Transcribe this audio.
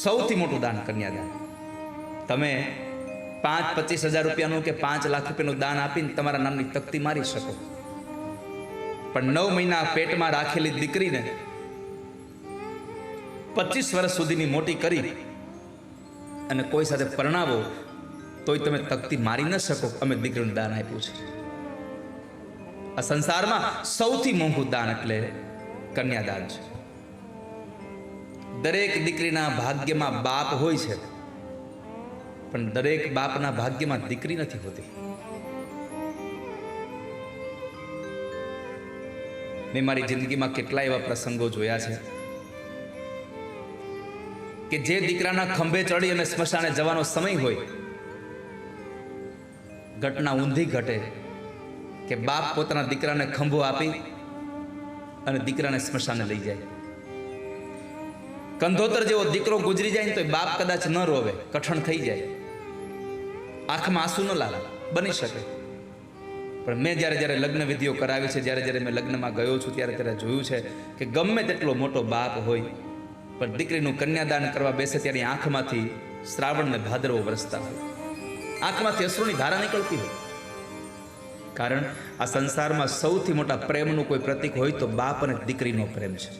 સૌથી મોટું દાન કન્યાદાન. તમે 5-25 હજાર રૂપિયાનું કે 5 લાખ રૂપિયાનું દાન આપીને તમારા નામની તકતી મારી શકો, પણ 9 મહિના પેટમાં રાખેલી દીકરીને 25 વર્ષ સુધીની મોટી કરી અને કોઈ સાથે પરણાવો તોય તમે તકતી મારી ન શકો. અમે દીકરીનું દાન આપ્યું છે. આ સંસારમાં સૌથી મોંઘું દાન એટલે કન્યાદાન છે. દરેક દીકરીના ભાગ્યમાં બાપ હોય છે, પણ દરેક બાપના ભાગ્યમાં દીકરી નથી હોતી. મેં મારી જિંદગીમાં કેટલા એવા પ્રસંગો જોયા છે કે જે દીકરાના ખંભે ચડી અને સ્મશાને જવાનો સમય હોય, ઘટના ઊંધી ઘટે કે બાપ પોતાના દીકરાને ખંભો આપી અને દીકરાને સ્મશાને લઈ જાય. કંધોતર જેવો દીકરો ગુજરી જાય ને તો બાપ કદાચ ન રોવે, કઠણ થઈ જાય, આંખમાં આંસુ ન લાવે, બની શકે. પણ મેં જ્યારે લગ્ન વિધિઓ કરાવી છે, જ્યારે મેં લગ્નમાં ગયો છું, ત્યારે જોયું છે કે ગમે તેટલો મોટો બાપ હોય પણ દીકરીનું કન્યાદાન કરવા બેસે ત્યારે આંખમાંથી શ્રાવણ ને ભાદરવો વરસતા હોય, આંખમાંથી અશ્રુની ધારા નીકળતી હોય. કારણ આ સંસારમાં સૌથી મોટા પ્રેમનું કોઈ પ્રતીક હોય તો બાપ અને દીકરીનો પ્રેમ છે.